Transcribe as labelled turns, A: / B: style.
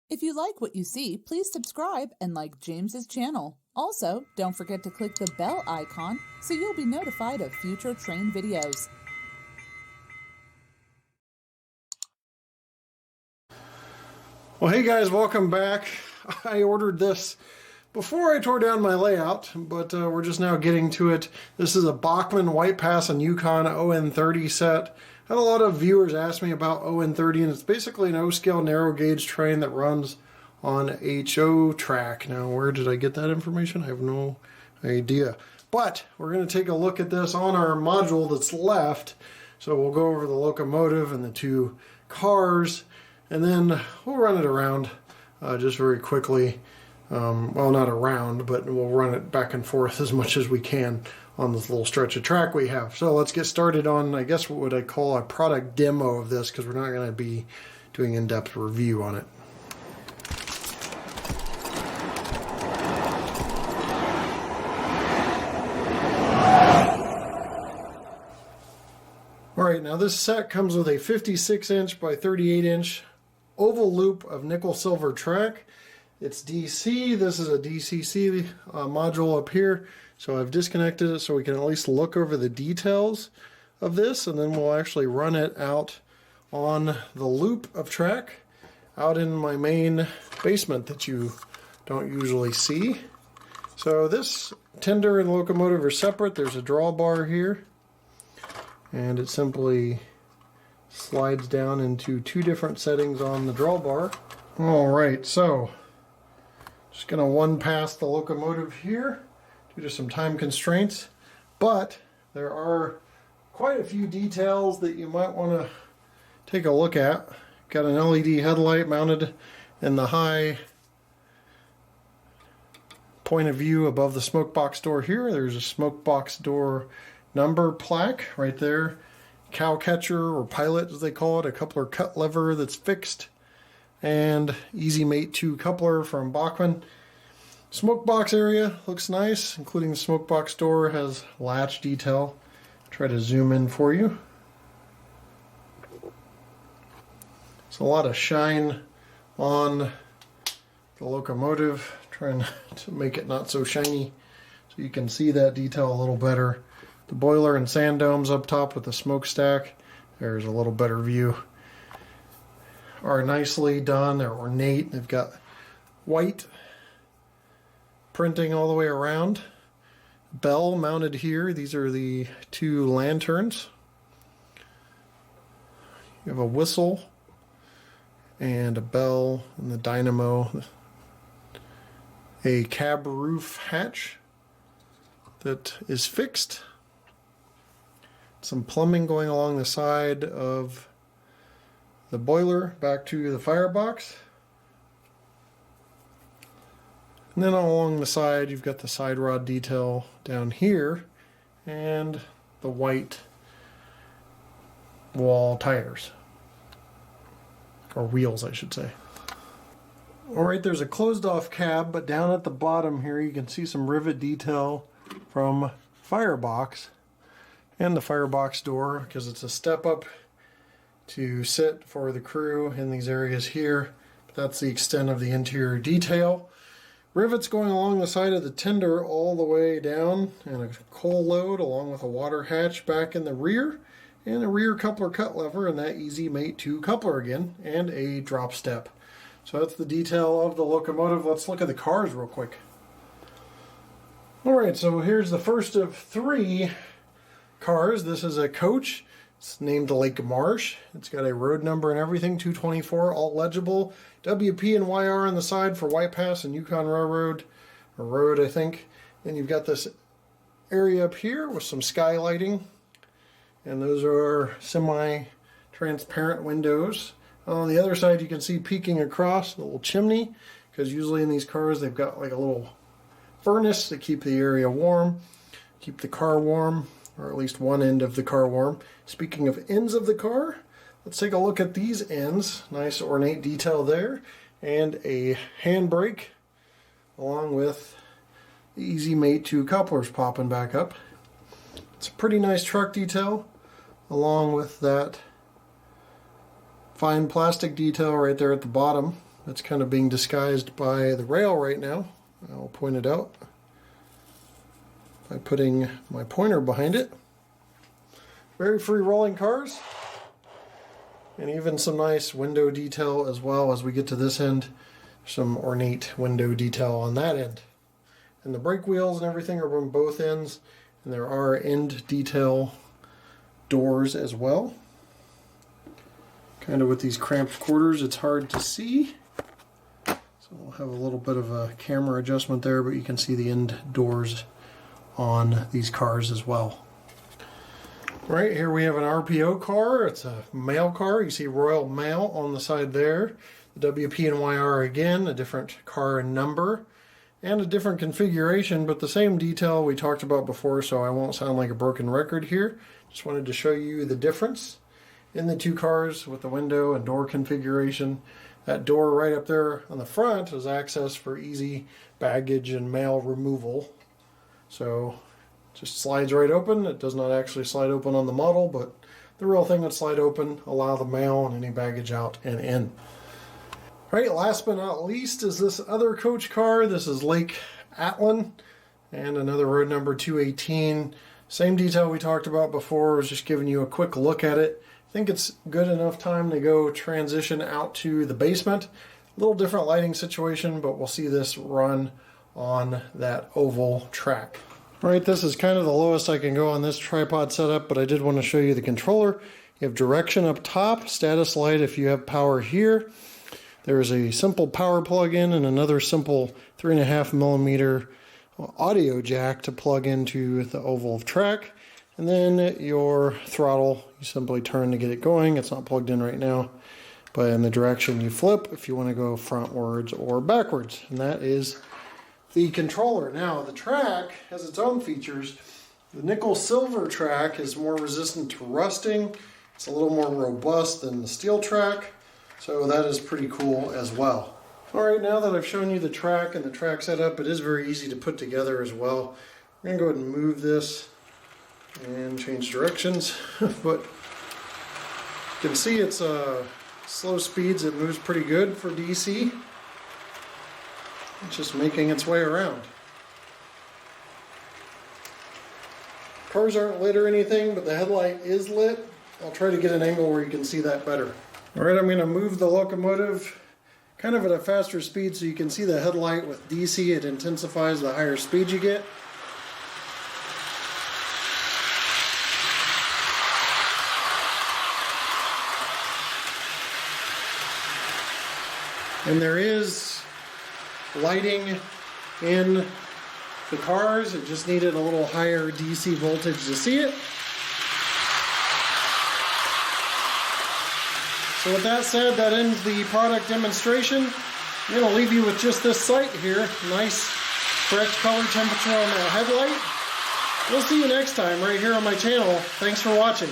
A: If you like what you see, please subscribe and like James's channel. Also, don't forget to click the bell icon so you'll be notified of future train videos.
B: Well, hey guys, welcome back. I ordered this before I tore down my layout, but we're just now getting to it. This is a Bachmann White Pass and Yukon On30 set. I had a lot of viewers ask me about On30, and it's basically an O-scale narrow gauge train that runs on HO track. Now, where did I get that information? I have no idea. But we're going to take a look at this on our module that's left. So we'll go over the locomotive and the two cars, and then we'll run it around just very quickly. Well, not around, but we'll run it back and forth as much as we can on this little stretch of track we have. So let's get started on, I guess, what would I call a product demo of this, because we're not going to be doing in-depth review on it. Alright, now this set comes with a 56-inch by 38-inch oval loop of nickel silver track. It's DC. This is a DCC module up here. So I've disconnected it so we can at least look over the details of this, and then we'll actually run it out on the loop of track out in my main basement that you don't usually see. So this tender and locomotive are separate. There's a drawbar here, and it simply slides down into two different settings on the drawbar. Alright, so just going to one pass the locomotive here due to some time constraints, but there are quite a few details that you might want to take a look at. Got an LED headlight mounted in the high point of view above the smoke box door here. There's a smoke box door number plaque right there. Cow catcher, or pilot as they call it, a coupler cut lever that's fixed, and Easy Mate 2 coupler from Bachmann. Smoke box area looks nice, including the smoke box door has latch detail. Try to zoom in for you. It's a lot of shine on the locomotive, trying to make it not so shiny so you can see that detail a little better. The boiler and sand domes up top with the smokestack, there's a little better view, are nicely done. They're ornate. They've got white printing all the way around. Bell mounted here. These are the two lanterns. You have a whistle and a bell and the dynamo. A cab roof hatch that is fixed. Some plumbing going along the side of the boiler back to the firebox. And then along the side you've got the side rod detail down here and the white wall tires. Or wheels, I should say. Alright, there's a closed off cab, but down at the bottom here you can see some rivet detail from firebox and the firebox door, because it's a step up to sit for the crew in these areas here. But that's the extent of the interior detail. Rivets going along the side of the tender all the way down, and a coal load along with a water hatch back in the rear, and a rear coupler cut lever, and that Easy Mate 2 coupler again, and a drop step. So that's the detail of the locomotive. Let's look at the cars real quick. Alright, so here's the first of three cars. This is a coach. It's named Lake Marsh. It's got a road number and everything, 224, all legible. WP and YR on the side for White Pass and Yukon Railroad, or road, I think. Then you've got this area up here with some skylighting, and those are semi-transparent windows. On the other side you can see peeking across a little chimney, because usually in these cars they've got like a little furnace to keep the area warm, keep the car warm, or at least one end of the car warm. Speaking of ends of the car, let's take a look at these ends. Nice ornate detail there, and a handbrake along with the Easy Mate 2 couplers popping back up. It's a pretty nice truck detail along with that fine plastic detail right there at the bottom. That's kind of being disguised by the rail right now. I'll point it out by putting my pointer behind it. Very free rolling cars. And even some nice window detail as well as we get to this end. Some ornate window detail on that end. And the brake wheels and everything are from both ends. And there are end detail doors as well. Kind of with these cramped quarters, it's hard to see. So we'll have a little bit of a camera adjustment there, but you can see the end doors on these cars as well. Right here we have an RPO car. It's a mail car. You see Royal Mail on the side there. The WP and YR again, a different car number and a different configuration, but the same detail we talked about before, so I won't sound like a broken record here. Just wanted to show you the difference in the two cars with the window and door configuration. That door right up there on the front is access for easy baggage and mail removal. So just slides right open. It does not actually slide open on the model, but the real thing would slide open, allow the mail and any baggage out and in. All right, last but not least is this other coach car. This is Lake Atlin and another road number 218. Same detail we talked about before. I was just giving you a quick look at it. I think it's good enough time to go transition out to the basement. A little different lighting situation, but we'll see this run on that oval track. All right, this is kind of the lowest I can go on this tripod setup, but I did want to show you the controller. You have direction up top, status light if you have power here. There's a simple power plug-in and another simple 3.5mm audio jack to plug into the oval track. And then your throttle, you simply turn to get it going. It's not plugged in right now, but in the direction you flip if you want to go frontwards or backwards. And that is the controller. Now, the track has its own features. The nickel silver track is more resistant to rusting. It's a little more robust than the steel track, so that is pretty cool as well. All right, now that I've shown you the track and the track setup, it is very easy to put together as well. I'm going to go ahead and move this and change directions, but you can see it's slow speeds. It moves pretty good for DC. It's just making its way around. Cars aren't lit or anything, but the headlight is lit. I'll try to get an angle where you can see that better. All right, I'm going to move the locomotive kind of at a faster speed so you can see the headlight with DC. It intensifies the higher speed you get. And there is lighting in the cars. It just needed a little higher DC voltage to see it. So with that said, that ends the product demonstration. I'm going to leave you with just this sight here. Nice, correct color temperature on that headlight. We'll see you next time right here on my channel. Thanks for watching.